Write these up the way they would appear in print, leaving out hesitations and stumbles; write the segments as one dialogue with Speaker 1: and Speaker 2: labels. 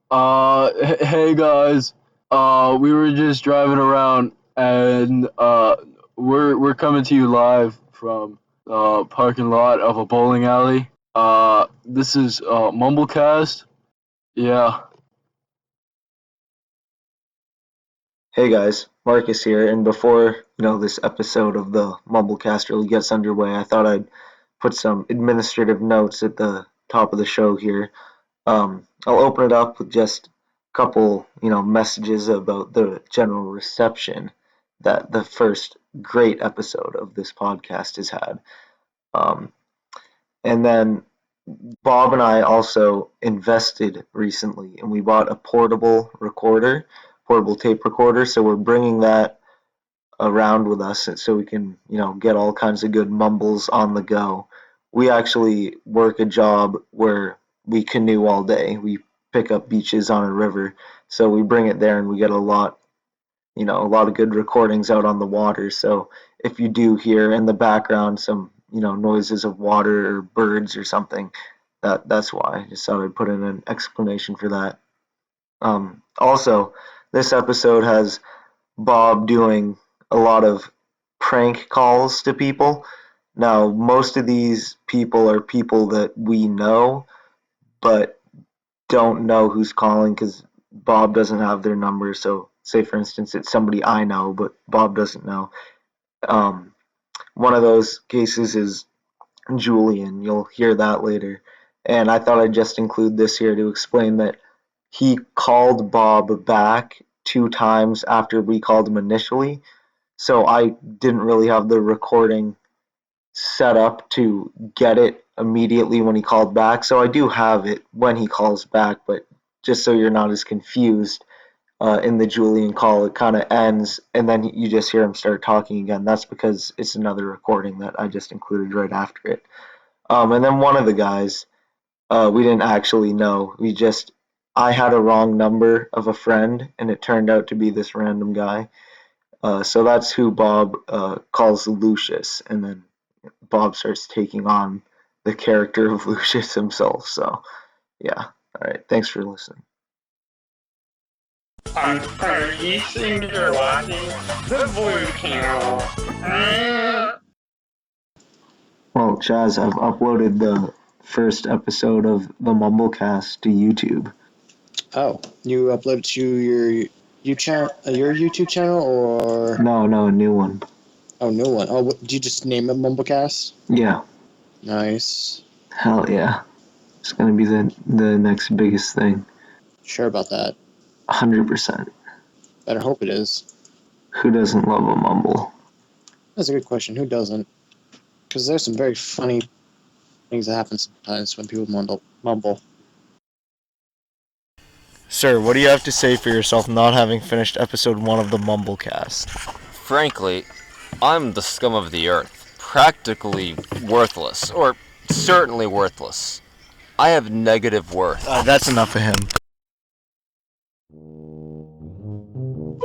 Speaker 1: Hey guys. We were just driving around, and we're coming to you live from the parking lot of a bowling alley. This is Mumblecast. Yeah.
Speaker 2: Hey guys, Marcus here, and before this episode of the Mumblecast really gets underway, I thought I'd put some administrative notes at the top of the show here. I'll open it up with just a couple messages about the general reception that the first great episode of this podcast has had. Um, and then Bob and I also invested recently, and we bought a portable tape recorder. So we're bringing that around with us so we can, get all kinds of good mumbles on the go. We actually work a job where we canoe all day. We pick up beaches on a river. So we bring it there and we get a lot of good recordings out on the water. So if you do hear in the background some, noises of water or birds or something, that's why. I just thought I'd put in an explanation for that. Also, this episode has Bob doing a lot of prank calls to people. Now, most of these people are people that we know, but don't know who's calling because Bob doesn't have their number. So, say for instance, it's somebody I know, but Bob doesn't know. Um, One of those cases is Julian. You'll hear that later. And I thought I'd just include this here to explain that he called Bob back 2 times after we called him initially. So I didn't really have the recording set up to get it immediately when he called back. So I do have it when he calls back, but just so you're not as confused, in the Julian call, it kind of ends and then you just hear him start talking again. That's because it's another recording that I just included right after it. And then one of the guys, we didn't actually know. I had a wrong number of a friend, and it turned out to be this random guy. So that's who Bob calls Lucius, and then Bob starts taking on the character of Lucius himself. So, yeah. All right. Thanks for listening.
Speaker 3: Are you saying you're watching the Blue Channel?
Speaker 2: Well, Chaz, I've uploaded the first episode of the Mumblecast to YouTube.
Speaker 4: Oh, you uploaded to your YouTube channel, or
Speaker 2: No, a new one.
Speaker 4: oh, new one? Oh, did you just name it Mumblecast?
Speaker 2: Yeah.
Speaker 4: Nice.
Speaker 2: Hell yeah. It's gonna be the next biggest thing.
Speaker 4: Sure about that.
Speaker 2: 100%.
Speaker 4: Better hope it is.
Speaker 2: Who doesn't love a mumble?
Speaker 4: That's a good question. Who doesn't? Because there's some very funny things that happen sometimes when people mumble.
Speaker 5: Sir, what do you have to say for yourself not having finished episode 1 of the Mumblecast?
Speaker 6: Frankly, I'm the scum of the earth. Practically worthless. Or certainly worthless. I have negative worth.
Speaker 5: That's enough of him.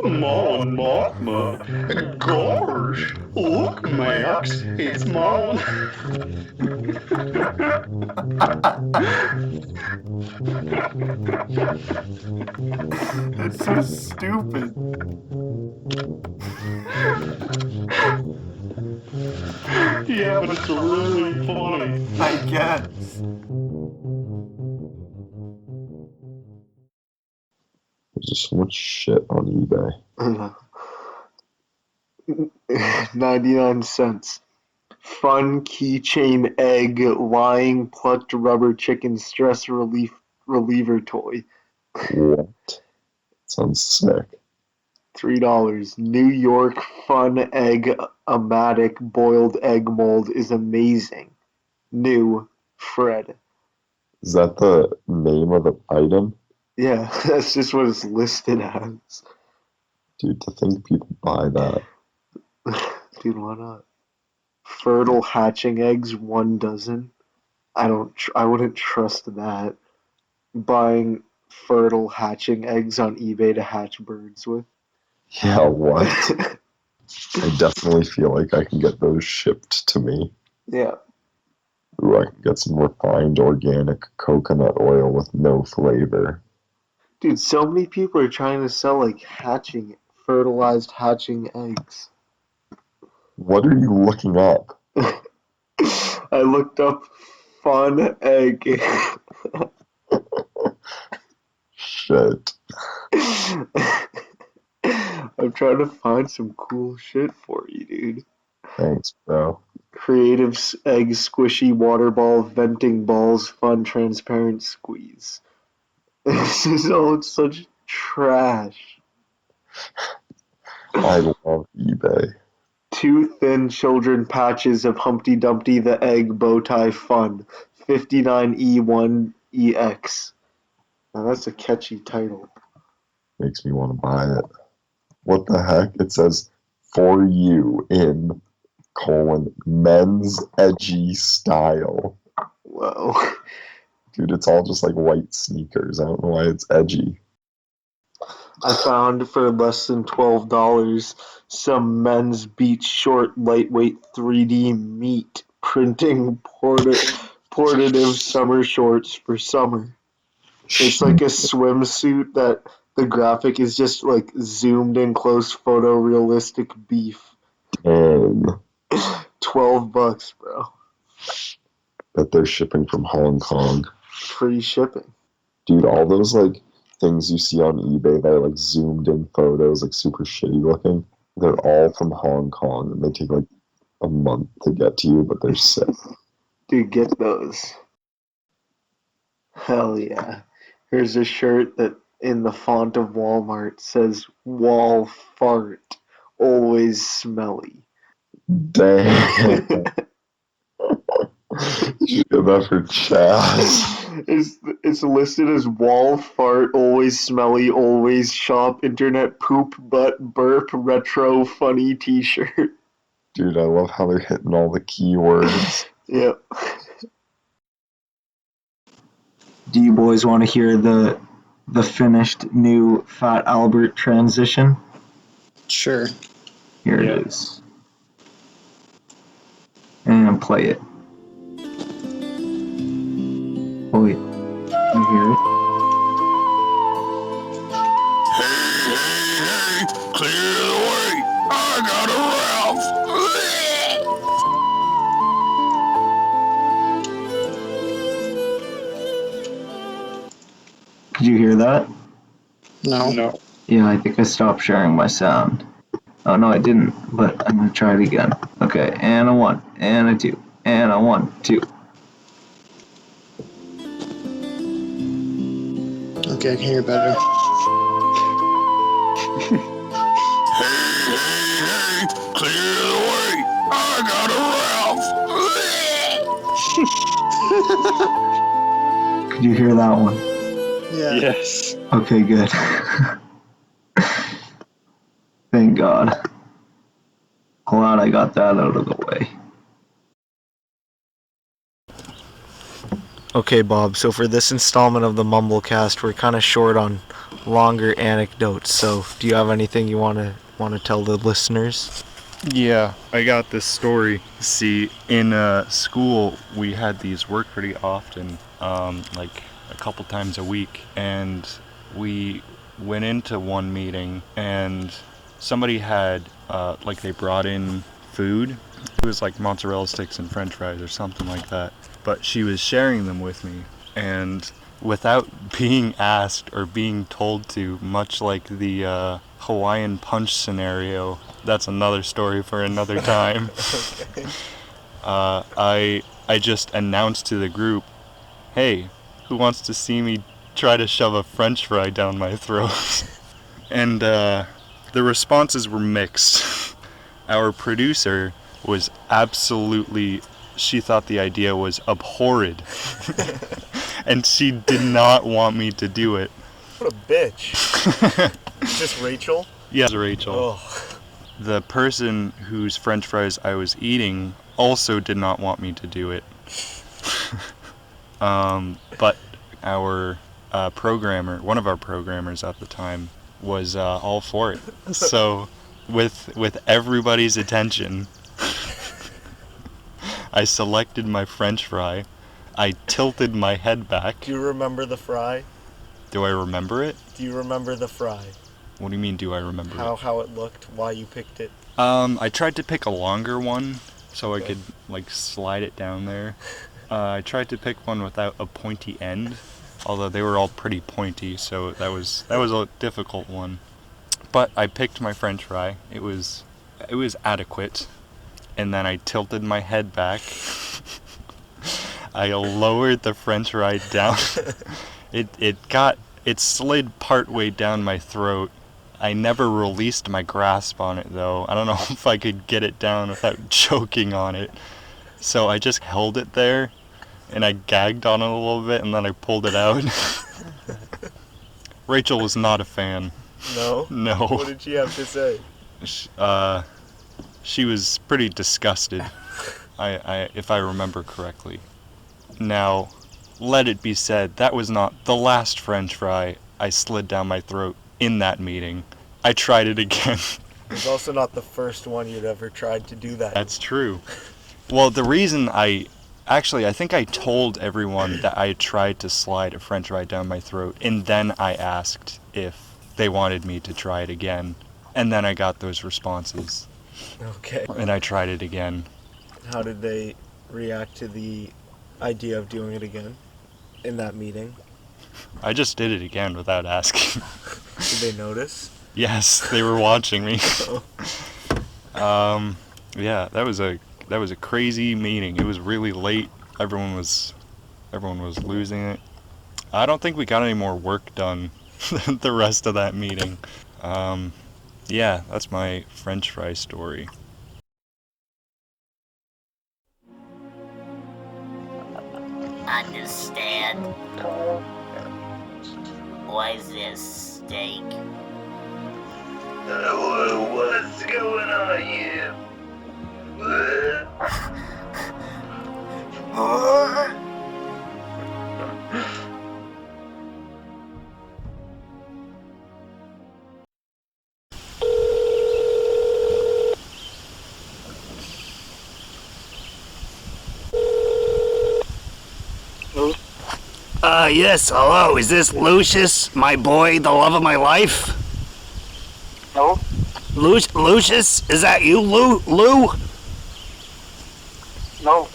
Speaker 3: Come on, Mothma. Gosh, look, Max, it's Mom.
Speaker 1: It's so stupid.
Speaker 3: Yeah, but it's really funny.
Speaker 1: I guess.
Speaker 7: There's just so much shit on eBay.
Speaker 1: 99 cents. Fun keychain egg lying plucked rubber chicken stress reliever toy.
Speaker 7: What? Sounds sick.
Speaker 1: $3. New York fun egg amatic boiled egg mold is amazing. New Fred.
Speaker 7: Is that the name of the item?
Speaker 1: Yeah, that's just what it's listed as.
Speaker 7: Dude, to think people buy that.
Speaker 1: Dude, why not? Fertile hatching eggs, 1 dozen. I wouldn't trust that. Buying fertile hatching eggs on eBay to hatch birds with.
Speaker 7: Yeah, what? I definitely feel like I can get those shipped to me.
Speaker 1: Yeah.
Speaker 7: Ooh, I can get some refined organic coconut oil with no flavor.
Speaker 2: Dude, so many people are trying to sell like fertilized hatching eggs.
Speaker 7: What are you looking up?
Speaker 2: I looked up fun egg.
Speaker 7: Shit.
Speaker 2: I'm trying to find some cool shit for you, dude.
Speaker 7: Thanks, bro.
Speaker 2: Creative egg squishy water ball venting balls fun transparent squeeze. This is all such trash.
Speaker 7: I love eBay.
Speaker 2: 2 thin children patches of Humpty Dumpty the Egg bow tie fun. 59E1EX. Now that's a catchy title.
Speaker 7: Makes me want to buy it. What the heck? It says, for you in, men's edgy style.
Speaker 2: Whoa.
Speaker 7: Dude, it's all just like white sneakers. I don't know why it's edgy.
Speaker 2: I found for less than $12 some men's beach short lightweight 3D meat printing portative summer shorts for summer. It's like a swimsuit that the graphic is just like zoomed in close photorealistic beef.
Speaker 7: Damn.
Speaker 2: $12, bro.
Speaker 7: That they're shipping from Hong Kong.
Speaker 2: Free shipping.
Speaker 7: Dude, all those like things you see on eBay that are like zoomed in photos, like super shitty looking, they're all from Hong Kong and they take like a month to get to you, but they're sick.
Speaker 2: Dude, get those. Hell yeah. Here's a shirt that in the font of Walmart says wall fart, always smelly.
Speaker 7: Damn. You get that for Chaz.
Speaker 2: It's listed as wall fart, always smelly, always shop, internet poop, butt, burp, retro, funny t-shirt.
Speaker 7: Dude, I love how they're hitting all the keywords.
Speaker 2: Yep. Do you boys want to hear the finished new Fat Albert transition?
Speaker 4: Sure.
Speaker 2: Here it is. And play it. Oh wait, you hear it?
Speaker 3: Hey, clear the way. I got a Ralph.
Speaker 2: Could you hear that?
Speaker 4: No.
Speaker 2: Yeah, I think I stopped sharing my sound. Oh no, I didn't, but I'm gonna try it again. Okay, and a 1, and a 2, and a 1, 2.
Speaker 4: Okay, I can hear better.
Speaker 3: Hey, clear the way. I got a Ralph.
Speaker 2: Could you hear that one?
Speaker 4: Yeah.
Speaker 8: Yes.
Speaker 2: Okay, good. Thank God. Glad I got that out of the way.
Speaker 5: Okay, Bob, so for this installment of the Mumblecast, we're kind of short on longer anecdotes, so do you have anything you want to tell the listeners?
Speaker 8: Yeah, I got this story. See, in school, we had these work pretty often, like a couple times a week, and we went into one meeting, and somebody had, like, they brought in food. It was like mozzarella sticks and french fries or something like that. But she was sharing them with me, and without being asked or being told to, much like the Hawaiian Punch scenario, that's another story for another time.
Speaker 5: Okay.
Speaker 8: I just announced to the group, hey, who wants to see me try to shove a french fry down my throat? And the responses were mixed. Our producer was absolutely, she thought the idea was abhorred. And she did not want me to do it.
Speaker 5: What a bitch. Is this Rachel?
Speaker 8: Yes, Rachel.
Speaker 5: Oh.
Speaker 8: The person whose french fries I was eating also did not want me to do it. But our programmer, one of our programmers at the time, was all for it. So with everybody's attention, I selected my french fry. I tilted my head back.
Speaker 5: Do you remember the fry?
Speaker 8: Do I remember it?
Speaker 5: Do you remember the fry?
Speaker 8: What do you mean, do I remember it?
Speaker 5: How it looked, why you picked it?
Speaker 8: I tried to pick a longer one so
Speaker 5: Okay.
Speaker 8: I could, like, slide it down there. I tried to pick one without a pointy end, although they were all pretty pointy, so that was a difficult one. But I picked my French fry. It was adequate. And then I tilted my head back. I lowered the French fry down. It slid partway down my throat. I never released my grasp on it though. I don't know if I could get it down without choking on it. So I just held it there and I gagged on it a little bit and then I pulled it out. Rachel was not a fan.
Speaker 5: No?
Speaker 8: No.
Speaker 5: What did she have to say?
Speaker 8: She was pretty disgusted. If I remember correctly. Now, let it be said, that was not the last French fry I slid down my throat in that meeting. I tried it again.
Speaker 5: It's also not the first one you'd ever tried to do that.
Speaker 8: That's true. Well, the reason I think I told everyone that I tried to slide a French fry down my throat, and then I asked if they wanted me to try it again. And then I got those responses.
Speaker 5: Okay.
Speaker 8: And I tried it again.
Speaker 5: How did they react to the idea of doing it again in that meeting?
Speaker 8: I just did it again without asking.
Speaker 5: Did they notice?
Speaker 8: Yes, they were watching me. Yeah, that was a crazy meeting. It was really late. Everyone was losing it. I don't think we got any more work done the rest of that meeting. Yeah, that's my French fry story.
Speaker 9: Understand? What is this, steak?
Speaker 3: What's going on here?
Speaker 10: Yes, hello, is this Lucius, my boy, the love of my life?
Speaker 3: No?
Speaker 10: Lucius, is that you, Lou?
Speaker 3: No.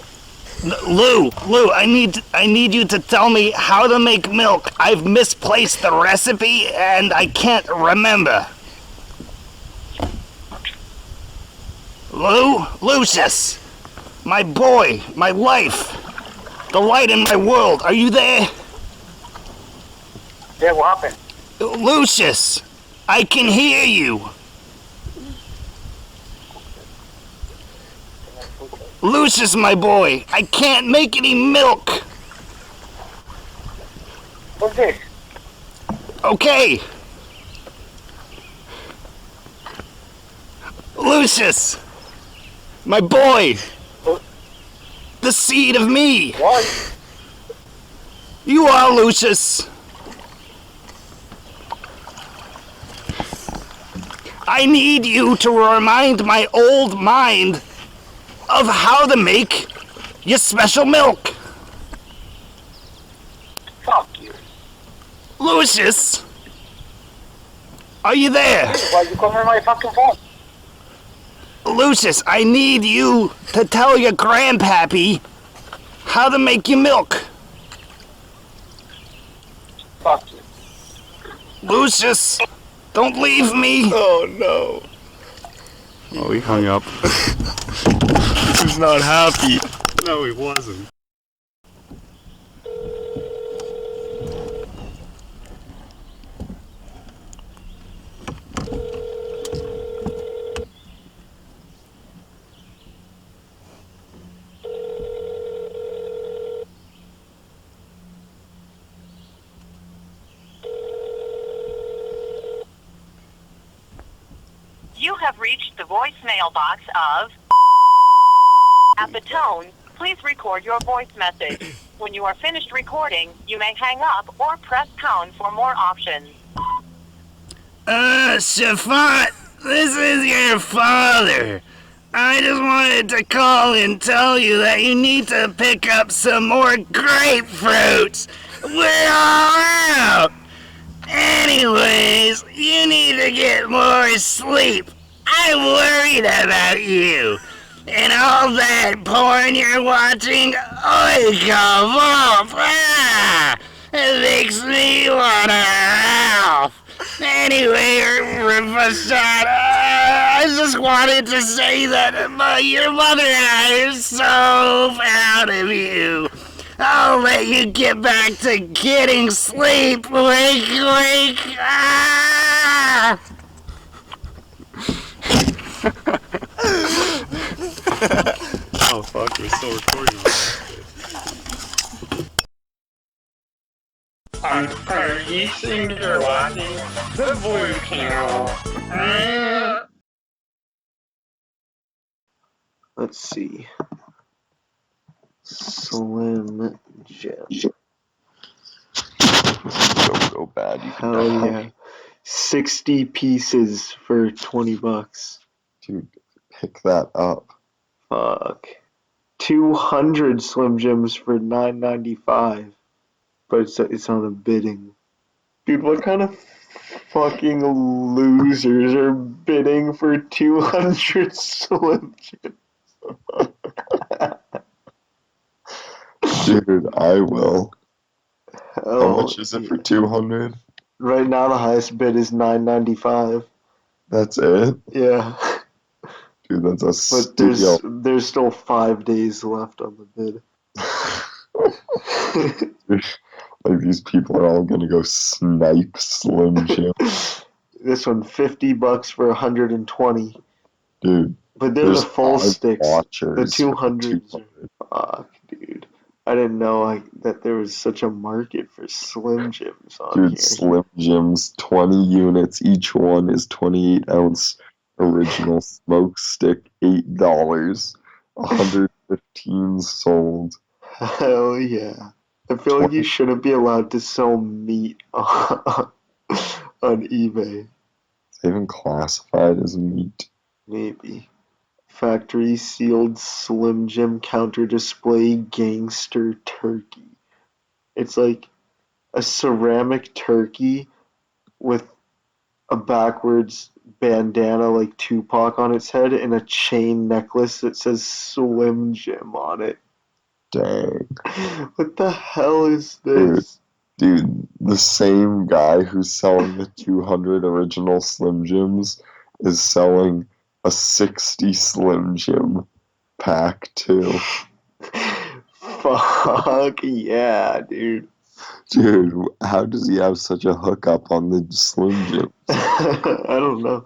Speaker 10: Lou, I need you to tell me how to make milk. I've misplaced the recipe and I can't remember. Lucius, my boy, my life, the light in my world, are you there?
Speaker 3: Yeah, what happened?
Speaker 10: Lucius, I can hear you. Lucius, my boy, I can't make any milk.
Speaker 3: What's this?
Speaker 10: Okay. Lucius, my boy, the seed of me.
Speaker 3: What?
Speaker 10: You are Lucius. I need you to remind my old mind of how to make your special milk.
Speaker 3: Fuck you.
Speaker 10: Lucius, are you there?
Speaker 3: Why you calling my fucking phone?
Speaker 10: Lucius, I need you to tell your grandpappy how to make your milk.
Speaker 3: Fuck you.
Speaker 10: Lucius, don't leave me.
Speaker 5: Oh no.
Speaker 8: Oh, he hung up.
Speaker 5: He's not happy.
Speaker 8: No, he wasn't.
Speaker 11: You have reached the voicemail box of... At the tone, please record your voice message. When you are finished recording, you may hang up or press pound for more options.
Speaker 10: Shafat, this is your father. I just wanted to call and tell you that you need to pick up some more grapefruits. We're all out. Anyways, you need to get more sleep. I'm worried about you. And all that porn you're watching, come up. It makes me wanna ralph. Anyway, Rashad, I just wanted to say that your mother and I are so proud of you. I'll let you get back to getting sleep. Wake, wake. Ah!
Speaker 8: Oh fuck, we're still recording.
Speaker 3: Are you saying you're watching the Blue Channel?
Speaker 2: Let's see. Slim Jim.
Speaker 7: Don't go bad. You can
Speaker 2: Hell
Speaker 7: die.
Speaker 2: yeah. 60 pieces for $20.
Speaker 7: Dude, pick that up.
Speaker 2: Fuck. 200 Slim Jims for $9.95. But it's on a bidding. Dude, what kind of fucking losers are bidding for 200 Slim Jims?
Speaker 7: Dude, I will. How
Speaker 2: Oh,
Speaker 7: much is it for 200?
Speaker 2: right now the highest bid is $9.95.
Speaker 7: That's it?
Speaker 2: Yeah.
Speaker 7: Dude, that's a
Speaker 2: But
Speaker 7: steal.
Speaker 2: there's still 5 days left on the bid.
Speaker 7: Like, these people are all gonna go snipe Slim Jim.
Speaker 2: This one, $50 for 120.
Speaker 7: Dude,
Speaker 2: But they're
Speaker 7: there's
Speaker 2: the full
Speaker 7: 5
Speaker 2: sticks.
Speaker 7: watchers
Speaker 2: The
Speaker 7: for
Speaker 2: 200s.
Speaker 7: 200.
Speaker 2: Fuck, dude. I didn't know that there was such a market for Slim Jims on
Speaker 7: Dude,
Speaker 2: here.
Speaker 7: Slim Jims, 20 units. Each one is 28-ounce original smoke stick, $8. 115 sold.
Speaker 2: Hell yeah. I feel like you shouldn't be allowed to sell meat on eBay.
Speaker 7: Is it even classified as meat?
Speaker 2: Maybe. Factory sealed Slim Jim counter display gangster turkey. It's like a ceramic turkey with a backwards bandana like Tupac on its head and a chain necklace that says Slim Jim on it.
Speaker 7: Dang.
Speaker 2: What the hell is this?
Speaker 7: Dude, the same guy who's selling the 200 original Slim Jims is selling a 60 Slim Jim pack too.
Speaker 2: Fuck yeah, dude.
Speaker 7: Dude, how does he have such a hookup on the Slim Jim?
Speaker 2: I don't know.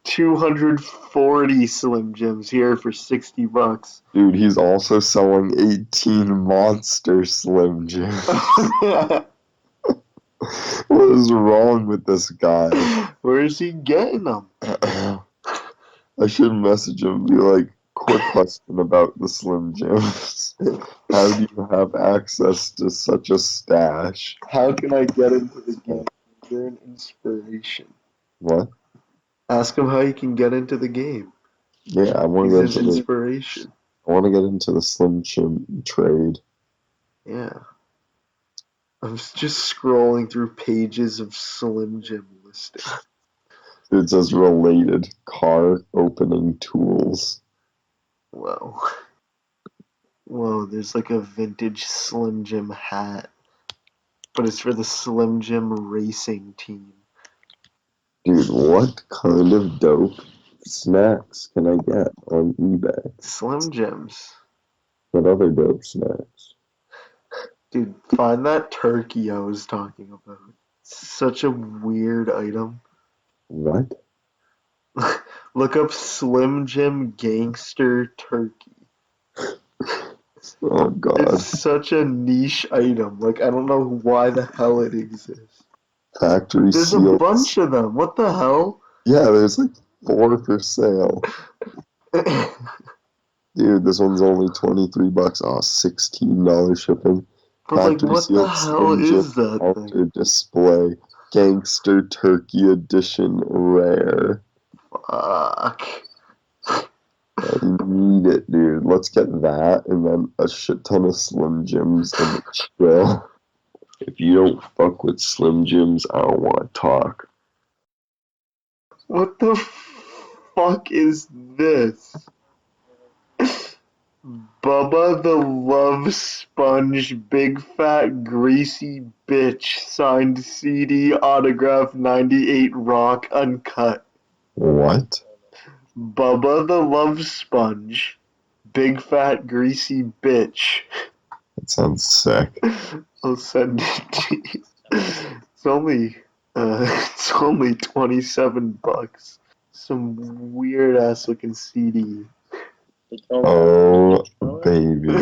Speaker 2: 240 Slim Jims here for $60.
Speaker 7: Dude, he's also selling 18 Monster Slim Jims. What is wrong with this guy?
Speaker 2: Where is he getting them?
Speaker 7: I should message him and be like, quick question about the Slim Jims. How do you have access to such a stash?
Speaker 2: How can I get into the game? You're an inspiration.
Speaker 7: What?
Speaker 2: Ask him how you can get into the game.
Speaker 7: Yeah, I want
Speaker 2: He's
Speaker 7: to get
Speaker 2: an
Speaker 7: into
Speaker 2: inspiration.
Speaker 7: I want to get into the Slim Jim trade.
Speaker 2: Yeah. I'm just scrolling through pages of Slim Jim listings.
Speaker 7: It says related car opening tools.
Speaker 2: Whoa. Whoa, there's like a vintage Slim Jim hat. But it's for the Slim Jim racing team.
Speaker 7: Dude, what kind of dope snacks can I get on eBay?
Speaker 2: Slim Jims.
Speaker 7: What other dope snacks?
Speaker 2: Dude, find that turkey I was talking about. Such a weird item.
Speaker 7: What?
Speaker 2: Look up Slim Jim Gangster Turkey.
Speaker 7: Oh god.
Speaker 2: It's such a niche item. Like, I don't know why the hell it exists.
Speaker 7: Factory
Speaker 2: There's
Speaker 7: sealed.
Speaker 2: a bunch of them. What the hell?
Speaker 7: Yeah, there's like 4 for sale. Dude, this one's only $23. Oh, $16 shipping.
Speaker 2: But like,
Speaker 7: Factory
Speaker 2: what the
Speaker 7: sealed
Speaker 2: hell
Speaker 7: Slim Jim
Speaker 2: is that thing?
Speaker 7: counter display. Gangster Turkey Edition Rare.
Speaker 2: Fuck.
Speaker 7: I need it, dude. Let's get that and then a shit ton of Slim Jims and chill. If you don't fuck with Slim Jims, I don't want to talk.
Speaker 2: What the fuck is this? Bubba the Love Sponge, big fat greasy bitch, signed CD, autograph 98 rock, uncut.
Speaker 7: What?
Speaker 2: Bubba the Love Sponge, big fat greasy bitch.
Speaker 7: That sounds sick.
Speaker 2: I'll send it to you. It's only $27. Some weird ass looking CD.
Speaker 7: Oh, baby.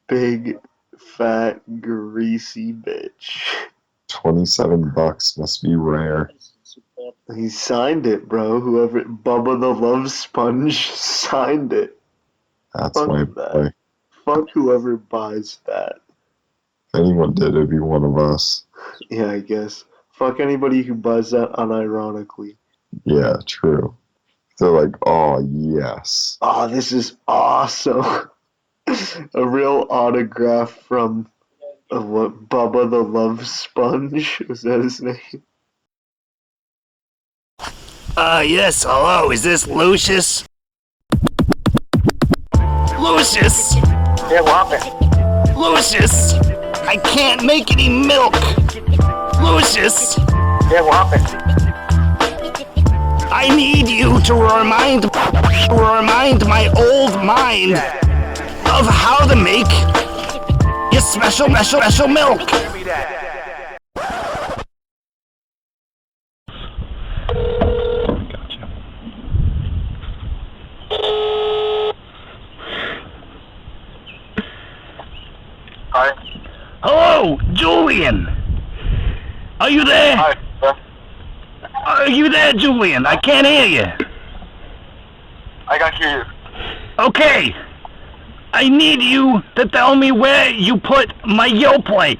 Speaker 2: Big fat greasy bitch.
Speaker 7: $27 must be rare.
Speaker 2: He signed it, bro. Whoever Bubba the Love Sponge signed it.
Speaker 7: That's
Speaker 2: Fuck
Speaker 7: my
Speaker 2: that.
Speaker 7: boy.
Speaker 2: Fuck whoever buys that.
Speaker 7: If anyone did, it'd be one of us.
Speaker 2: Yeah, I guess. Fuck anybody who buys that unironically.
Speaker 7: Yeah, true. They're like, oh, yes.
Speaker 2: Oh, this is awesome. A real autograph from what, Bubba the Love Sponge? Was that his name?
Speaker 10: Yes, hello, is this Lucius? Lucius!
Speaker 3: Yeah, what happened?
Speaker 10: Lucius! I can't make any milk! Lucius!
Speaker 3: Yeah, what happened?
Speaker 10: I need you to remind my old mind of how to make your special milk.
Speaker 3: Hi.
Speaker 10: Hello, Julian. Are you there?
Speaker 3: Hi. Yeah.
Speaker 10: Are you there, Julian? I can't hear you.
Speaker 3: I can hear you.
Speaker 10: Okay. I need you to tell me where you put my Yoplait.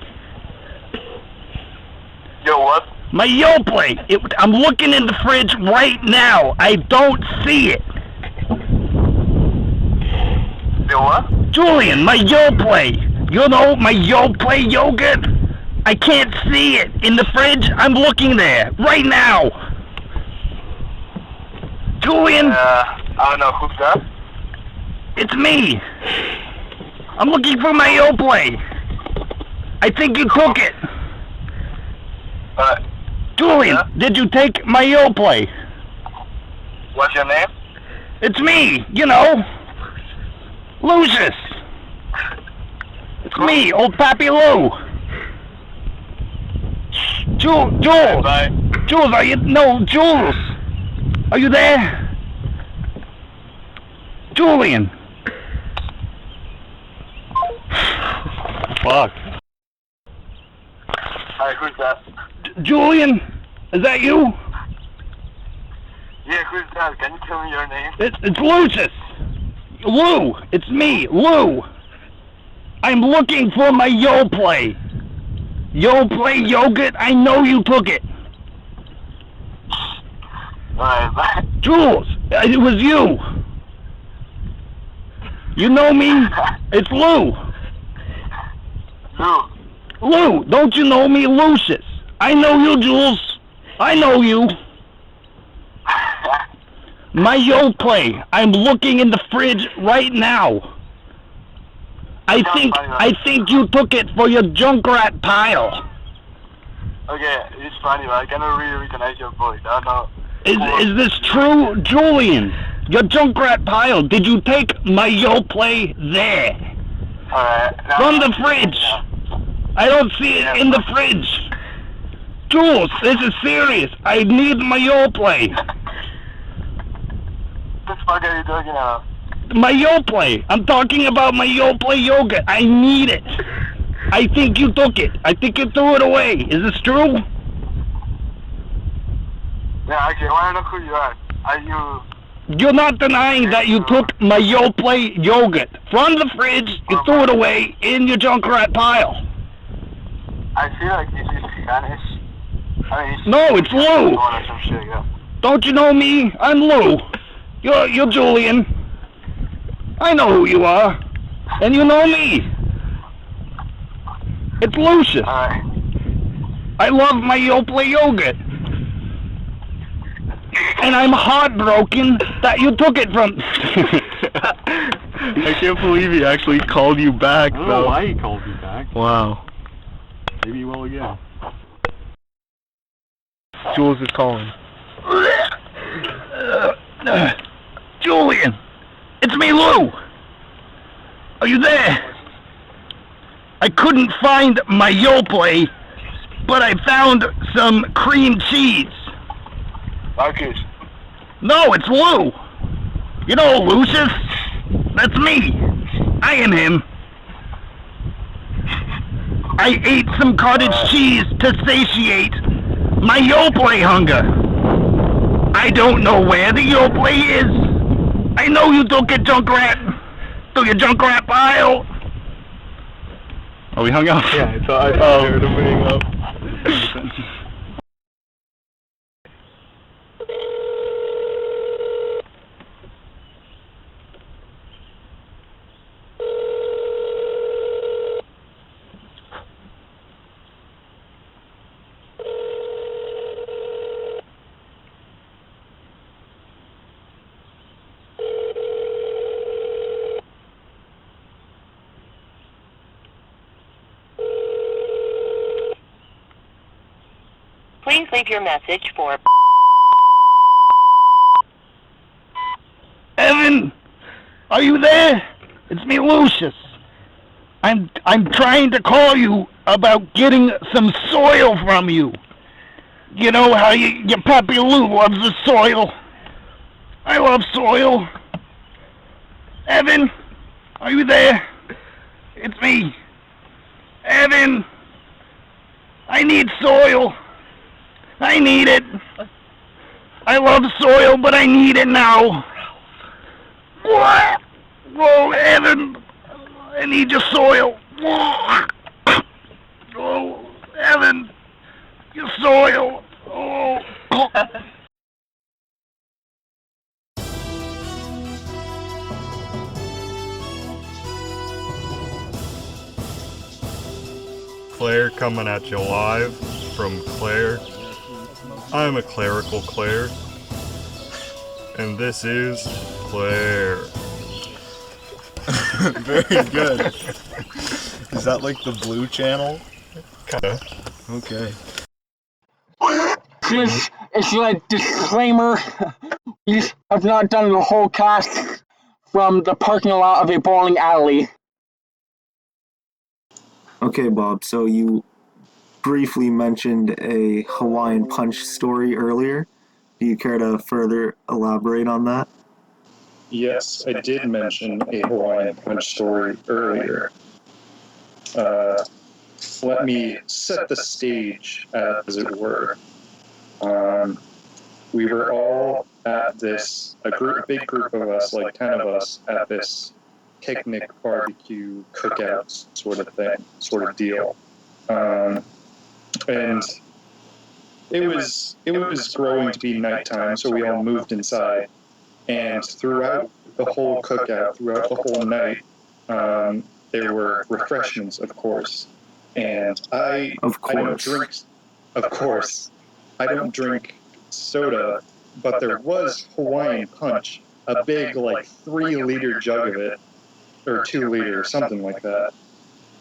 Speaker 3: Yo, what?
Speaker 10: My Yoplait. I'm looking in the fridge right now. I don't see it.
Speaker 3: Yo, what?
Speaker 10: Julian, my Yoplait. You know, my Yoplait yogurt? I can't see it in the fridge. I'm looking there right now. Julian?
Speaker 3: I don't know. Who's that?
Speaker 10: It's me. I'm looking for my Yoplait. I think you took it. Julian,
Speaker 3: yeah?
Speaker 10: did you take my Yoplait?
Speaker 3: What's your name?
Speaker 10: It's me, you know. Lucius. It's me, old Pappy Lou. Jules.
Speaker 3: Bye.
Speaker 10: Jules, are you? No, Jules. Are you there? Julian. Fuck.
Speaker 3: Hi, who's that?
Speaker 10: Julian, is that you?
Speaker 3: Yeah, who's that? Can you tell me your name?
Speaker 10: It's Lucius. Lou, it's me, Lou. I'm looking for my Yoplait. Yoplait yogurt, I know you took it.
Speaker 3: Alright, bye.
Speaker 10: Jules, it was you. You know me? It's Lou.
Speaker 3: Lou.
Speaker 10: Lou, don't you know me, Lucius? I know you, Jules. I know you. My Yoplait. I'm looking in the fridge right now. I think you took it for your junk rat pile.
Speaker 3: Okay, it's funny, but I cannot really recognize your voice. I don't know.
Speaker 10: Is this true, Julian? Your junk rat pile. Did you take my Yoplait there?
Speaker 3: Alright.
Speaker 10: From the fridge. I don't see it in the fridge. Jules, this is serious. I need my Yoplait.
Speaker 3: What the fuck are you talking about?
Speaker 10: My Yoplait. I'm talking about my Yoplait yogurt. I need it. I think you took it. I think you threw it away. Is this true?
Speaker 3: Yeah, okay, I wanna know who you are. Are you...
Speaker 10: You're not denying that you took my Yoplait yogurt from the fridge, you threw it away in your junk rat pile.
Speaker 3: I feel like this is Spanish. I mean,
Speaker 10: No, it's Lou.
Speaker 3: or some shit, yeah.
Speaker 10: Don't you know me? I'm Lou. You're Julian. I know who you are. And you know me. It's Lucius.
Speaker 3: Hi.
Speaker 10: I love my Yoplait yogurt. And I'm heartbroken that you took it from...
Speaker 8: I can't believe he actually called you back,
Speaker 3: I don't
Speaker 8: though.
Speaker 3: know why he called me back.
Speaker 8: Wow.
Speaker 3: Maybe he will again.
Speaker 8: Jules is calling.
Speaker 10: Julian, it's me, Lou. Are you there? I couldn't find my Yoplait, but I found some cream cheese.
Speaker 3: Marcus.
Speaker 10: No, it's Lou. You know Lucius? That's me. I am him. I ate some cottage cheese to satiate my Yoplait hunger. I don't know where the Yoplait is. I know you took it, Junkrat. To your Junkrat pile.
Speaker 8: Oh, we hung up?
Speaker 3: Yeah, so I heard him hang up.
Speaker 11: Please leave your message for...
Speaker 10: Evan, are you there? It's me, Lucius. I'm trying to call you about getting some soil from you. You know how your Pappy Lou loves the soil. I love soil. Evan, are you there? It's me. Evan, I need soil. I need it. I love soil, but I need it now. What? Whoa, Evan, I need your soil. Oh, Evan, your soil. Oh.
Speaker 8: Claire coming at you live from Claire. I'm a clerical Claire. And this is Claire.
Speaker 5: Very good. Is that like the Blue Channel?
Speaker 8: Kinda.
Speaker 5: Okay.
Speaker 1: It's like disclaimer. You have not done the whole cast from the parking lot of a bowling alley.
Speaker 2: Okay, Bob, so you briefly mentioned a Hawaiian Punch story earlier. Do you care to further elaborate on that?
Speaker 12: Yes, I did mention a Hawaiian Punch story earlier. Let me set the stage, as it were. We were all at this, a big group of us, like 10 of us, at this picnic, barbecue, cookout sort of deal. And it was growing to be nighttime, so we all moved inside. And throughout the whole cookout, throughout the whole night, there were refreshments, of course. And I don't drink, of course, I don't drink soda, but there was Hawaiian Punch, a big, like, 3-liter jug of it, or 2-liter, something like that.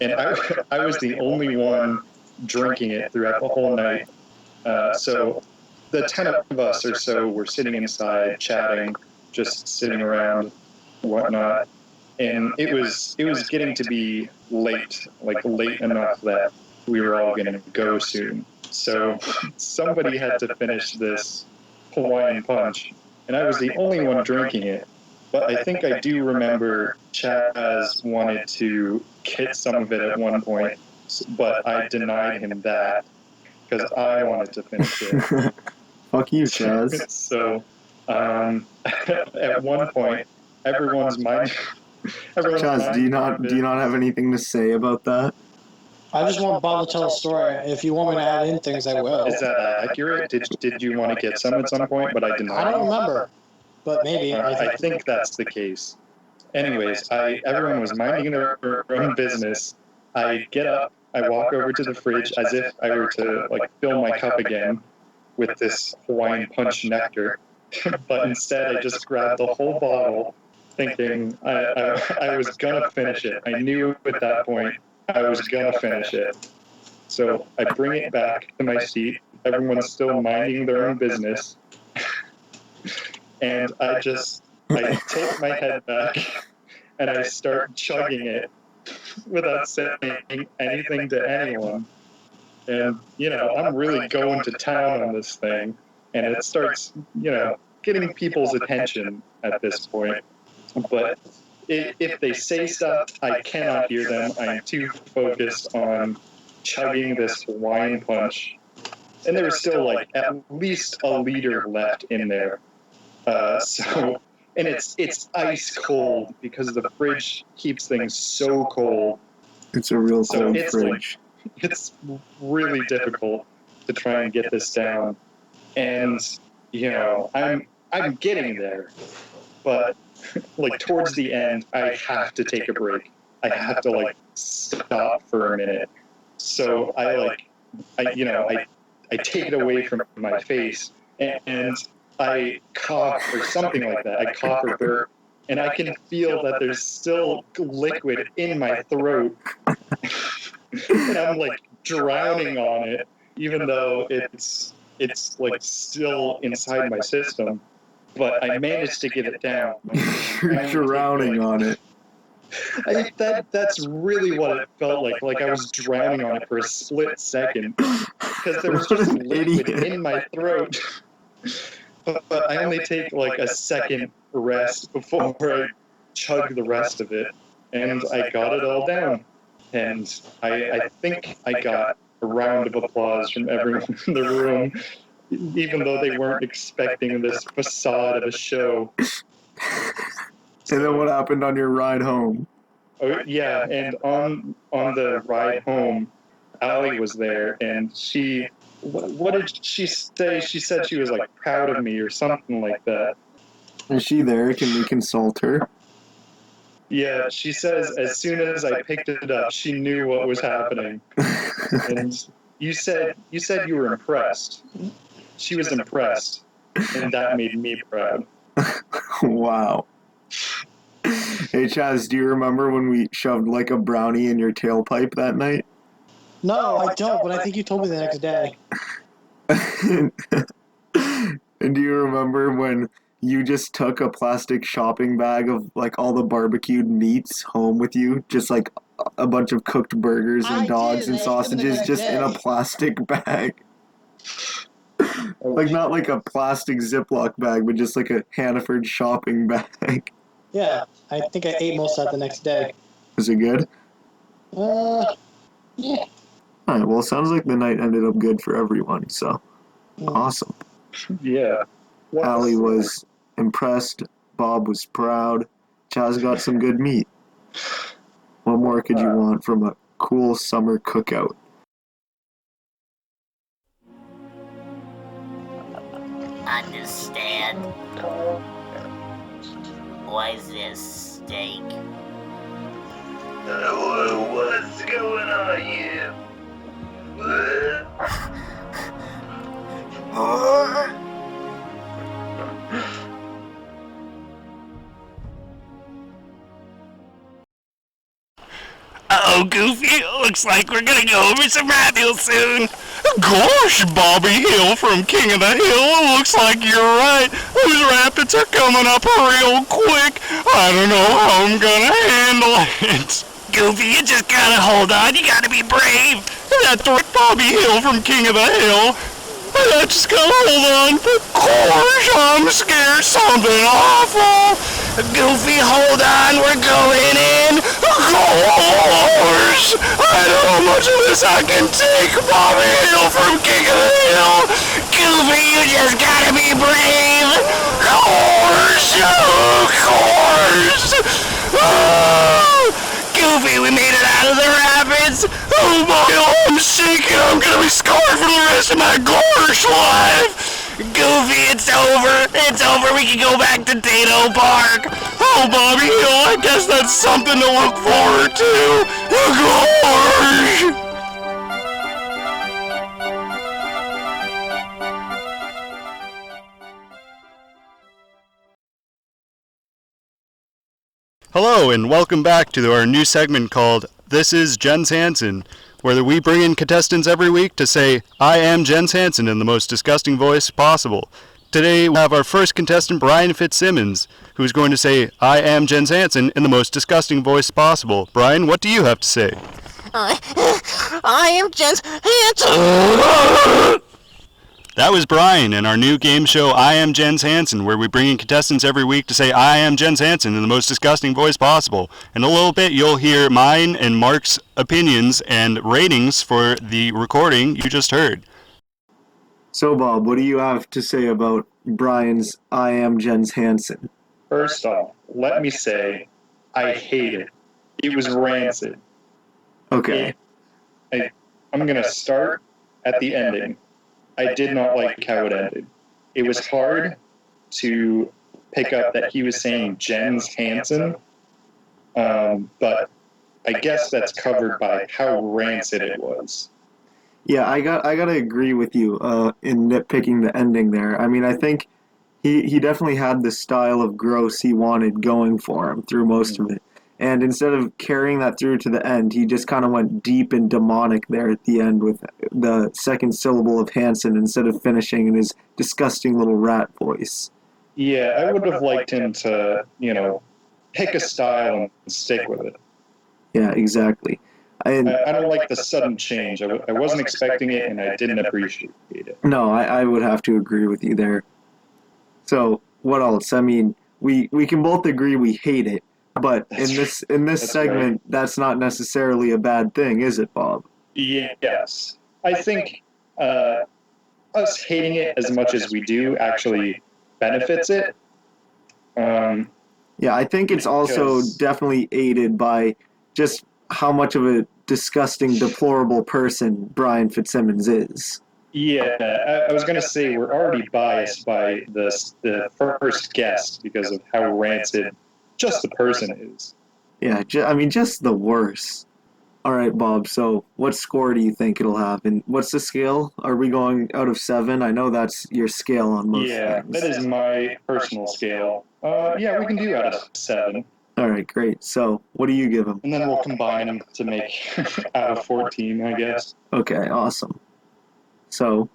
Speaker 12: And I was the only one drinking it throughout the whole night. So the 10 of us or so were sitting inside, chatting, just sitting around, whatnot. And it was getting to be late, like late enough that we were all going to go soon. So somebody had to finish this Hawaiian Punch, and I was the only one drinking it. But I think I do remember Chaz wanted to get some of it at one point, but I denied him that because I wanted to finish it.
Speaker 2: Fuck you, Chaz.
Speaker 12: So at one point, everyone's mind.
Speaker 2: Chaz, do you not have anything to say about that?
Speaker 4: I just want Bob to tell a story. If you want me to add in things, I will.
Speaker 12: Is that accurate? Did you want to get some at some point, but I denied?
Speaker 4: I don't remember, but maybe.
Speaker 12: I think that's the case. Anyways, everyone was minding their own business. I get up I walk over to the fridge as if I were to like fill my cup again with this Hawaiian Punch nectar, but instead I just grabbed the whole bottle, thinking I was gonna finish it. I knew at that point I was gonna finish it. So I bring it back to my seat. Everyone's still minding their own business. And I take my head back and I start chugging it without saying anything to anyone. And, I'm really going to town on this thing. And it starts, getting people's attention at this point. But if they say stuff, I cannot hear them. I am too focused on chugging this Hawaiian Punch. And there was still like at least a liter left in there. And it's ice cold because the fridge keeps things so cold.
Speaker 2: It's a real cold
Speaker 12: Like,
Speaker 2: fridge.
Speaker 12: it's really difficult to try and get this down. And, I'm getting there. But like towards the end, I have to take a break. I have to like stop for a minute. So I take it away from my face and I cough or something like that. I cough or burp, and I can feel that there's still liquid in my throat. And I'm like drowning on it, even though it's like still inside my system. But I managed to get it down.
Speaker 2: You're drowning on it.
Speaker 12: That's really what it felt like. Like I was drowning on it for a split second because there was just liquid in my throat. But I only take like a second rest before I chug the rest of it, and I got it all down. And I think I got a round of applause from everyone in the room, even though they weren't expecting this facade of a show.
Speaker 2: And then what happened on your ride home?
Speaker 12: Oh yeah, and on the ride home, Allie was there, and she, what did she say? She said she was like proud of me or something like that.
Speaker 2: Is she there? Can we consult her?
Speaker 12: Yeah, she says as soon as I picked it up, she knew what was happening. And you said you were impressed. She was impressed, and that made me proud.
Speaker 2: Wow. Hey Chaz, do you remember when we shoved like a brownie in your tailpipe that night?
Speaker 13: No, I don't, but I think you told me the next day.
Speaker 2: And do you remember when you just took a plastic shopping bag of like all the barbecued meats home with you? Just like a bunch of cooked burgers and dogs and sausages just in a plastic bag. Like not like a plastic Ziploc bag, but just like a Hannaford shopping bag.
Speaker 13: Yeah, I think I ate most of that the next day.
Speaker 2: Was it good?
Speaker 13: Yeah.
Speaker 2: Alright, well it sounds like the night ended up good for everyone, so awesome.
Speaker 12: Yeah.
Speaker 2: Allie was impressed, Bob was proud, Chaz got some good meat. What more could you want from a cool summer cookout?
Speaker 9: Understand? Why is this steak?
Speaker 10: What's going on here?
Speaker 3: Uh-oh, Goofy. Looks like we're gonna go over some rat hill soon. Gosh, Bobby Hill from King of the Hill. Looks like you're right. Those rapids are coming up real quick. I don't know how I'm gonna handle it. Goofy, you just gotta hold on. You gotta be brave. That's right, Bobby Hill from King of the Hill. I just gotta hold on. Gosh, I'm scared something awful. Goofy, hold on. We're going in. Gosh, I don't know how much of this I can take. Bobby Hill from King of the Hill. Goofy, you just gotta be brave. Gosh, of course. Oh, Goofy, we made it out of the rapids. Oh my, I'm shaking. I'm gonna be scarred for the rest of my gosh life. Goofy, it's over. It's over. We can go back to Dado Park. Oh, Bobby Hill, I guess that's something to look forward to. Gosh.
Speaker 8: Hello, and welcome back to our new segment called This is Jens Hansen, where we bring in contestants every week to say, I am Jens Hansen in the most disgusting voice possible. Today we have our first contestant, Brian Fitzsimmons, who's going to say, I am Jens Hansen in the most disgusting voice possible. Brian, what do you have to say?
Speaker 10: I am Jens Hansen.
Speaker 8: That was Brian in our new game show, I Am Jens Hansen, where we bring in contestants every week to say, I am Jens Hansen in the most disgusting voice possible. In a little bit, you'll hear mine and Mark's opinions and ratings for the recording you just heard.
Speaker 2: So, Bob, what do you have to say about Brian's I Am Jens Hansen?
Speaker 12: First off, let me say, I hate it. It was rancid.
Speaker 2: Okay.
Speaker 12: I'm going to start at the ending. I did not like how it ended. It was hard to pick up that he was saying Jens Hansen, but I guess that's covered by how rancid it was.
Speaker 2: Yeah, I gotta agree with you in nitpicking the ending there. I mean, I think he definitely had the style of gross he wanted going for him through most of it. And instead of carrying that through to the end, he just kind of went deep and demonic there at the end with the second syllable of Hansen instead of finishing in his disgusting little rat voice.
Speaker 12: Yeah, I would have liked him to, pick a style and stick with it.
Speaker 2: Yeah, exactly.
Speaker 12: I don't like the sudden change. I wasn't expecting it, and I didn't appreciate it.
Speaker 2: No, I would have to agree with you there. So, what else? I mean, we can both agree we hate it. But in this segment, right. That's not necessarily a bad thing, is it, Bob?
Speaker 12: Yes. I think us hating it as much as we do actually benefits it.
Speaker 2: Yeah, I think it's also definitely aided by just how much of a disgusting, deplorable person Brian Fitzsimmons is.
Speaker 12: Yeah, I was going to say we're already biased by the first guest because of how rancid just the person is.
Speaker 2: Yeah, just the worst. All right, Bob, so what score do you think it'll have? And what's the scale? Are we going out of 7? I know that's your scale on most things.
Speaker 12: That is my personal scale. Yeah, we can do out of 7.
Speaker 2: All right, great. So what do you give him?
Speaker 12: And then we'll combine them to make out of 14, I guess.
Speaker 2: Okay, awesome. So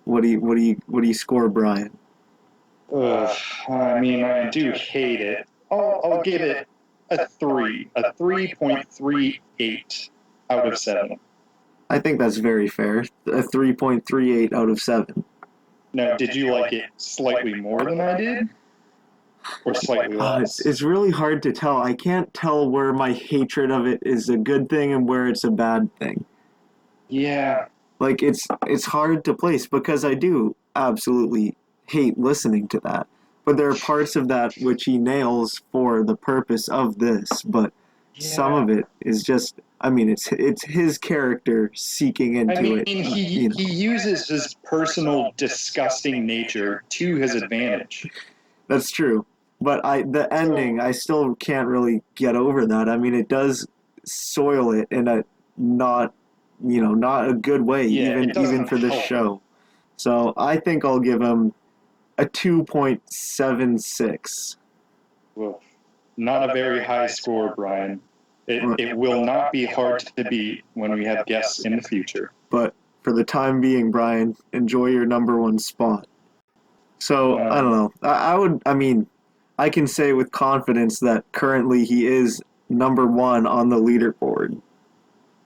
Speaker 2: what do you score Brian?
Speaker 12: I mean, I do hate it. I'll give it a 3, a 3.38 out of 7.
Speaker 2: I think that's very fair. A 3.38 out of 7.
Speaker 12: Now, did you like it slightly more than I did? Or slightly less?
Speaker 2: It's really hard to tell. I can't tell where my hatred of it is a good thing and where it's a bad thing.
Speaker 12: Yeah.
Speaker 2: Like, it's hard to place because I do absolutely hate listening to that. But there are parts of that which he nails for the purpose of this, but some of it is just, I mean, it's his character seeking into it.
Speaker 12: He uses his personal disgusting nature to his advantage.
Speaker 2: That's true. But the ending, I still can't really get over that. I mean, it does soil it in a not a good way, even for this show. So I think I'll give him a 2.76.
Speaker 12: Well, not a very high score, Brian. It will not be hard to beat when we have guests in the future.
Speaker 2: But for the time being, Brian, enjoy your number 1 spot. So, I don't know. I can say with confidence that currently he is number 1 on the leaderboard.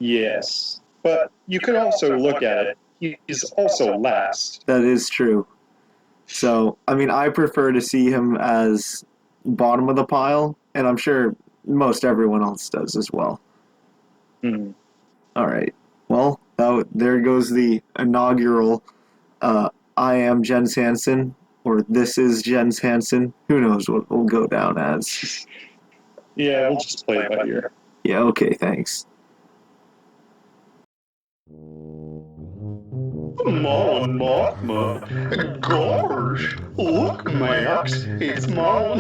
Speaker 12: Yes. But you could also look at it. He's also last.
Speaker 2: That is true. So, I mean, I prefer to see him as bottom of the pile, and I'm sure most everyone else does as well.
Speaker 12: Mm-hmm.
Speaker 2: All right. Well, there goes the inaugural I Am Jens Hansen, or This is Jens Hansen. Who knows what will go down as.
Speaker 12: Yeah, we'll just play it by ear.
Speaker 2: Yeah, okay, thanks.
Speaker 3: Morn, Mothma. Gosh, look, Max, it's Morn.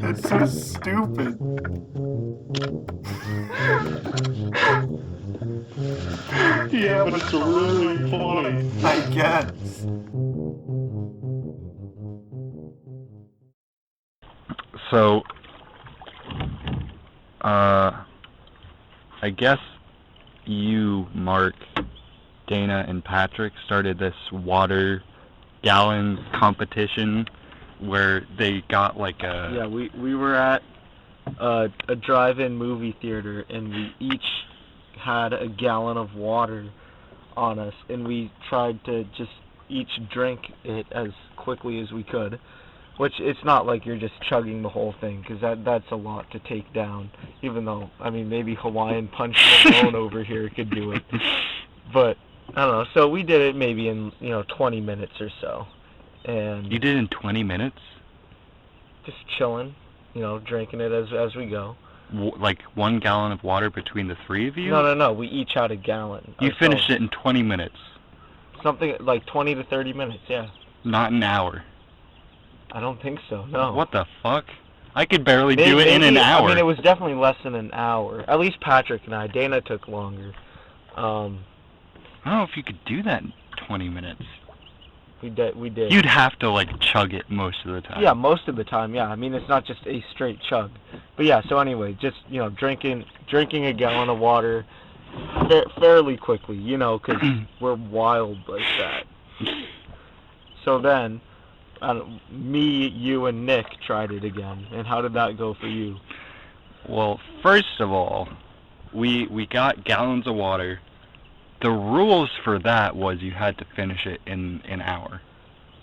Speaker 2: That's so stupid.
Speaker 8: Yeah, but it's really funny.
Speaker 3: I guess.
Speaker 8: So, I guess you, Mark, Dana, and Patrick started this water gallon competition where they got like a...
Speaker 5: Yeah, we were at a drive-in movie theater, and we each had a gallon of water on us, and we tried to just each drink it as quickly as we could. Which, it's not like you're just chugging the whole thing, because that's a lot to take down. Even though, I mean, maybe Hawaiian Punch Malone over here could do it. But, I don't know, so we did it maybe in, 20 minutes or so. And
Speaker 8: You did it in 20 minutes?
Speaker 5: just chilling, drinking it as we go.
Speaker 8: Like 1 gallon of water between the three of you?
Speaker 5: No, we each had a gallon.
Speaker 8: You finished it in 20 minutes.
Speaker 5: Something like 20 to 30 minutes, yeah.
Speaker 8: Not an hour.
Speaker 5: I don't think so, no.
Speaker 8: What the fuck? I could barely do it in an hour.
Speaker 5: I mean, it was definitely less than an hour. At least Patrick and I. Dana took longer.
Speaker 8: I don't know if you could do that in 20 minutes.
Speaker 5: We did.
Speaker 8: You'd have to, like, chug it most of the time.
Speaker 5: Yeah, most of the time, yeah. I mean, it's not just a straight chug. But yeah, so anyway, just, drinking a gallon of water fairly quickly, because we're wild like that. So then, me, you, and Nick tried it again. And how did that go for you?
Speaker 8: Well, first of all, we got gallons of water. The rules for that was you had to finish it in an hour.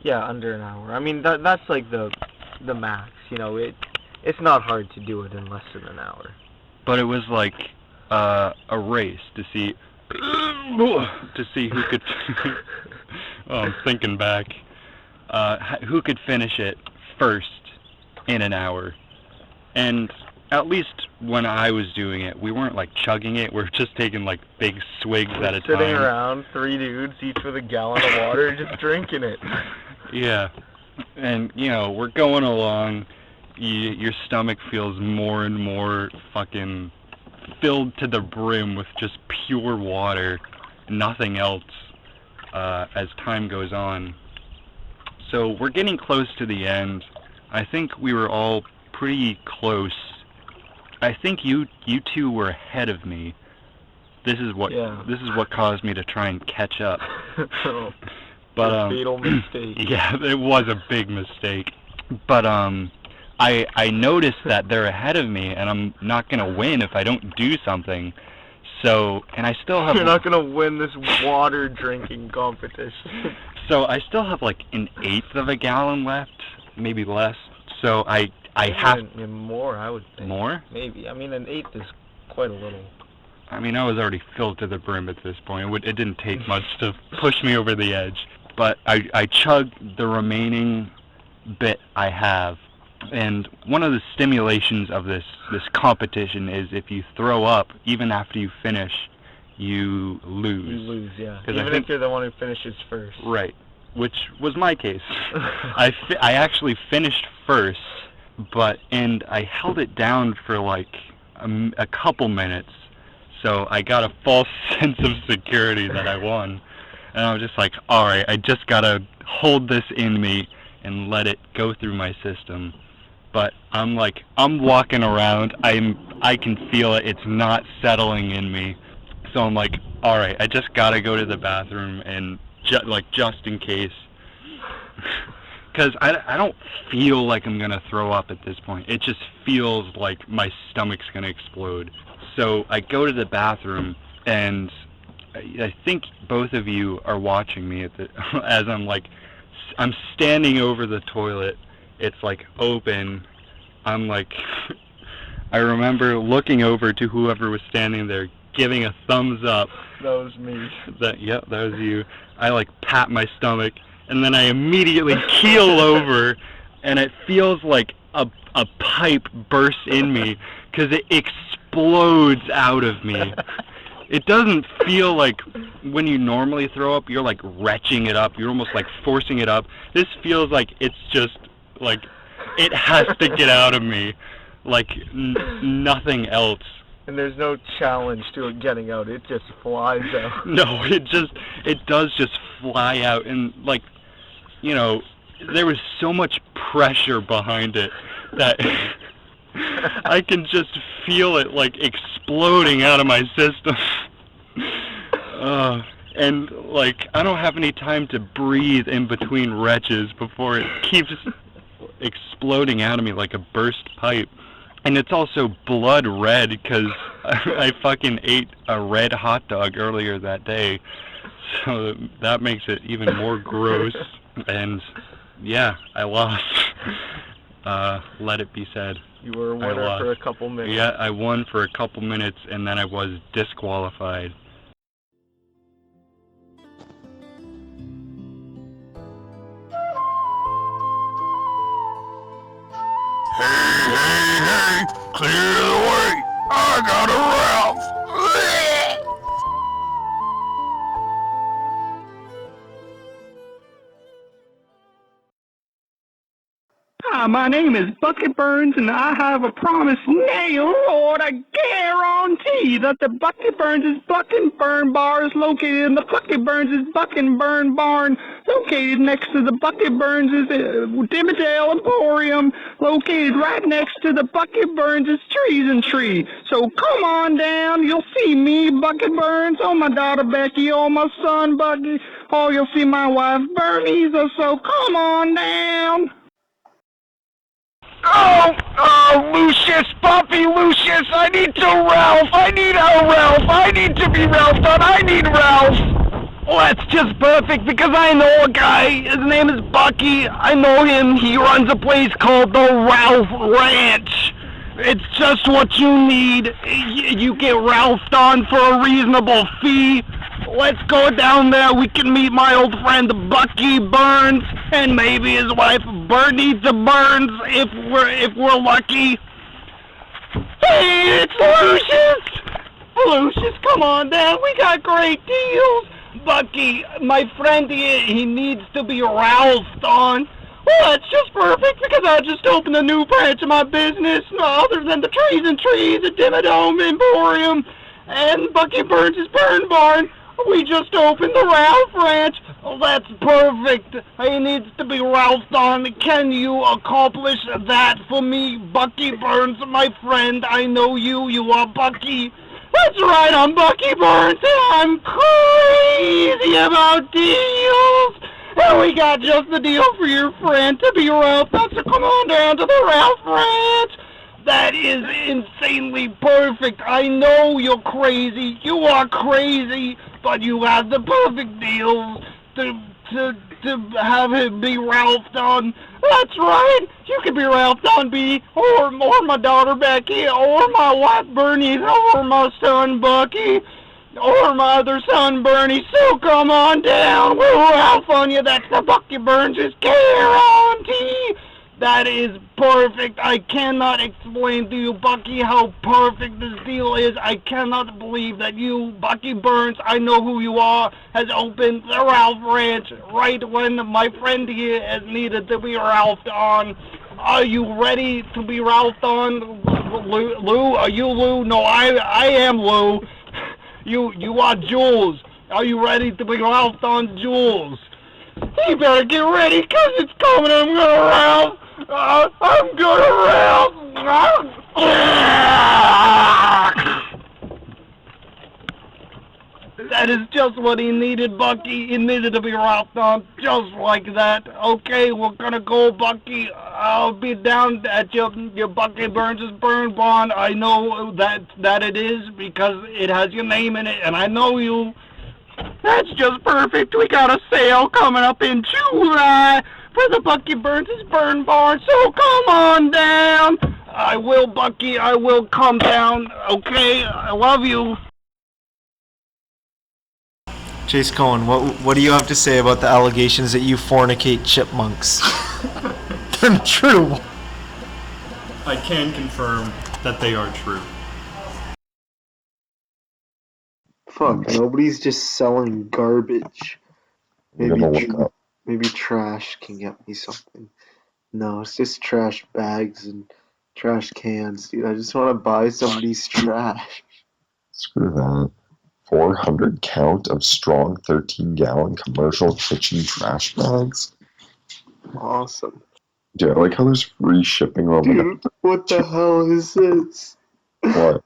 Speaker 5: Yeah, under an hour. I mean, that's like the max. It's not hard to do it in less than an hour.
Speaker 8: But it was like a race to see who could. Oh, I'm thinking back. Who could finish it first in an hour. And at least when I was doing it, we weren't like chugging it, we're just taking like big swigs at a time.
Speaker 5: Sitting around, 3 dudes, each with a gallon of water, just drinking it.
Speaker 8: Yeah. And, we're going along, your stomach feels more and more fucking filled to the brim with just pure water, nothing else, as time goes on. So we're getting close to the end. I think we were all pretty close. I think you two were ahead of me. This is what caused me to try and catch up. But
Speaker 5: a fatal mistake.
Speaker 8: Yeah, it was a big mistake. But I noticed that they're ahead of me, and I'm not gonna win if I don't do something. So, and I still have.
Speaker 5: You're not gonna win this water drinking competition.
Speaker 8: So I still have like 1/8 of a gallon left, maybe less. So I have
Speaker 5: more. I would think.
Speaker 8: More?
Speaker 5: Maybe. I mean, 1/8 is quite a little.
Speaker 8: I mean, I was already filled to the brim at this point. It didn't take much to push me over the edge. But I chugged the remaining bit I have. And one of the stimulations of this competition is if you throw up, even after you finish, you lose.
Speaker 5: You lose, yeah. Even if you're the one who finishes first.
Speaker 8: Right. Which was my case. I actually finished first, and I held it down for like a couple minutes. So I got a false sense of security that I won. And I was just like, alright, I just gotta hold this in me and let it go through my system. But I'm walking around, I can feel it, it's not settling in me. So I'm like, alright, I just gotta go to the bathroom and just in case. Because I don't feel like I'm gonna throw up at this point. It just feels like my stomach's gonna explode. So I go to the bathroom, and I think both of you are watching me as I'm standing over the toilet. It's like open. I'm like, I remember looking over to whoever was standing there, giving a thumbs up.
Speaker 5: That was me.
Speaker 8: That was you. I like pat my stomach, and then I immediately keel over, and it feels like a pipe bursts in me because it explodes out of me. It doesn't feel like when you normally throw up, you're like retching it up. You're almost like forcing it up. This feels like it's just like it has to get out of me, like nothing else.
Speaker 5: And there's no challenge to it getting out. It just flies out.
Speaker 8: No, it does just fly out, and like, there was so much pressure behind it that I can just feel it like exploding out of my system. And like, I don't have any time to breathe in between retches before it keeps exploding out of me like a burst pipe. And it's also blood red because I fucking ate a red hot dog earlier that day. So that makes it even more gross. And yeah, I lost. Let it be said.
Speaker 5: You were a winner for a couple minutes.
Speaker 8: Yeah, I won for a couple minutes and then I was disqualified.
Speaker 3: Hey, clear the way! I got a Ralph!
Speaker 14: Hi, my name is Bucket Burns, and I have a promise nail, Lord. I guarantee that the Bucket Burns' Buck and Burn Bar is located in the Bucket Burns' Buck and Burn Barn, located next to the Bucket Burns' Dimmadale Emporium, located right next to the Bucket Burns' Trees and Tree. So come on down. You'll see me, Bucket Burns, oh, my daughter Becky, oh, my son Bucky, oh, you'll see my wife Bernie, so come on down.
Speaker 10: Oh, Lucius, Buffy, Lucius, I need to Ralph, I need a Ralph, I need to be Ralph, but I need Ralph. Well, that's just perfect because I know a guy, his name is Bucky, I know him, he runs a place called the Ralph Ranch. It's just what you need, you get Ralphed on for a reasonable fee. Let's go down there, we can meet my old friend Bucky Burns, and maybe his wife Bernita Burns, if we're lucky. Hey, it's Lucius! Lucius, come on down, we got great deals. Bucky, my friend, he needs to be Ralphed on. Well, that's just perfect because I just opened a new branch of my business, other than the Trees and Trees, the Dimmadome Emporium, and Bucky Burns' Burn Barn. We just opened the Ralph Ranch. Oh, that's perfect. He needs to be Ralphed on. Can you accomplish that for me, Bucky Burns, my friend? I know you. You are Bucky. That's right, I'm Bucky Burns, and I'm crazy about deals. And we got just the deal for your friend to be Ralphed on, so come on down to the Ralph Ranch. That is insanely perfect. I know you're crazy. You are crazy, but you have the perfect deal to have him be Ralphed on. That's right. You can be Ralphed on, B, or my daughter Becky, or my wife Bernie, or my son Bucky, or my other son Bernie. So come on down. We'll Ralph on you. That's the Bucky Burns' guarantee. That is perfect. I cannot explain to you, Bucky, how perfect this deal is. I cannot believe that you, Bucky Burns, I know who you are, has opened the Ralph Ranch right when my friend here has needed to be Ralphed on. Are you ready to be Ralphed on? Lou? Are you Lou? No, I am Lou. You are Jules. Are you ready to be Ralphed on, Jules? You better get ready, because it's coming. I'm going to Ralph. I'm going to Ralph. That is just what he needed, Bucky. He needed to be Ralphed on just like that. Okay, we're going to go, Bucky. I'll be down at your Bucky Burns' Burn Barn. I know that it is because it has your name in it, and I know you. That's just perfect. We got a sale coming up in July for the Bucky Burns' Burn Barn, so come on down. I will, Bucky. I will come down. Okay, I love you.
Speaker 2: Chase Cohen, what do you have to say about the allegations that you fornicate chipmunks? They're true.
Speaker 8: I can confirm that they are true.
Speaker 2: Fuck, nobody's just selling garbage.
Speaker 7: I'm gonna look up.
Speaker 2: Maybe trash can get me something. No, it's just trash bags and Trash cans, dude. I just want to buy somebody's trash.
Speaker 7: Screw that. 400 count of strong 13-gallon commercial kitchen trash bags.
Speaker 2: Awesome.
Speaker 7: Dude, I like how there's free shipping on
Speaker 2: Dude, what the hell is this?
Speaker 7: What?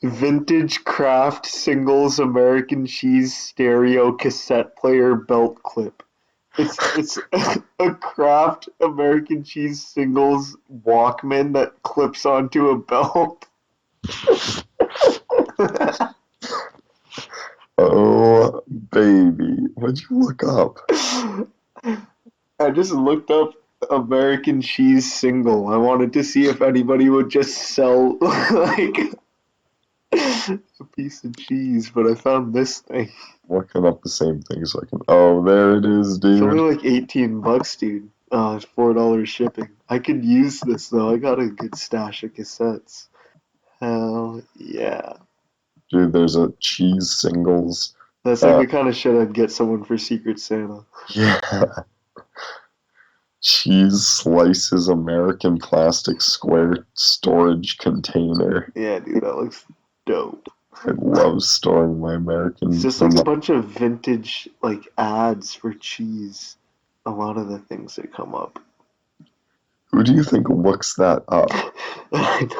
Speaker 2: Vintage Kraft Singles American Cheese Stereo Cassette Player Belt Clip. It's a Kraft American Cheese Singles Walkman that clips onto a belt.
Speaker 7: Oh, baby. What'd you look up?
Speaker 2: I just looked up American Cheese Single. I wanted to see if anybody would just sell like a piece of cheese, but I found this thing.
Speaker 7: Looking up the same thing so I can. Oh, there it is, dude.
Speaker 2: It's only like $18, dude. It's $4 shipping. I could use this though. I got a good stash of cassettes. Hell yeah.
Speaker 7: Dude, there's a cheese singles.
Speaker 2: That's like the kind of shit I'd get someone for Secret Santa.
Speaker 7: Yeah. Cheese slices American plastic square storage container.
Speaker 2: Yeah, dude, that looks dope.
Speaker 7: I love storing my American.
Speaker 2: It's just like a bunch of vintage like ads for cheese. A lot of the things that come up.
Speaker 7: Who do you think looks that up? Like,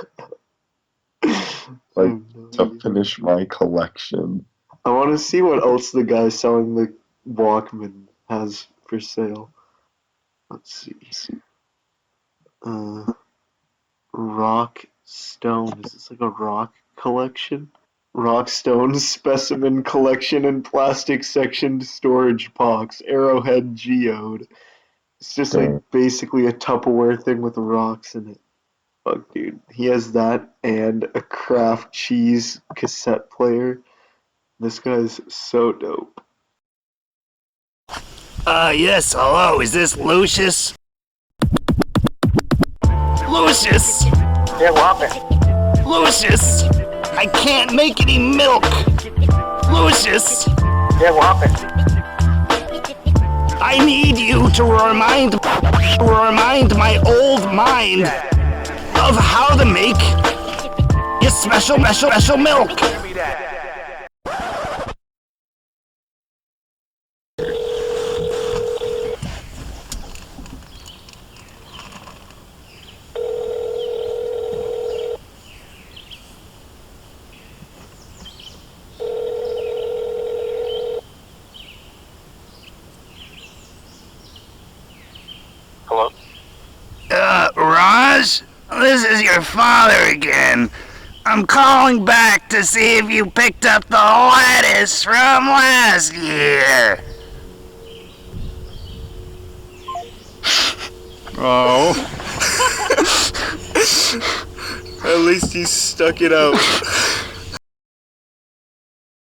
Speaker 7: to finish my collection.
Speaker 2: I want to see what else the guy selling the Walkman has for sale. Let's see. Rock Stone. Is this like a rock collection? Rock Stone Specimen Collection and Plastic Sectioned Storage Box. Arrowhead Geode. It's just like basically a Tupperware thing with rocks in it. Fuck, dude. He has that and a Kraft cheese cassette player. This guy's so dope.
Speaker 10: Yes, hello, is this Lucius? Lucius!
Speaker 9: Yeah, what happened?
Speaker 10: Lucius! I can't make any milk! Lucius!
Speaker 9: Yeah, what happened?
Speaker 10: I need you to remind my old mind of how to make your special milk!
Speaker 9: Hello?
Speaker 10: Raj? This is your father again. I'm calling back to see if you picked up the lettuce from last year.
Speaker 8: Oh. At least he stuck it out.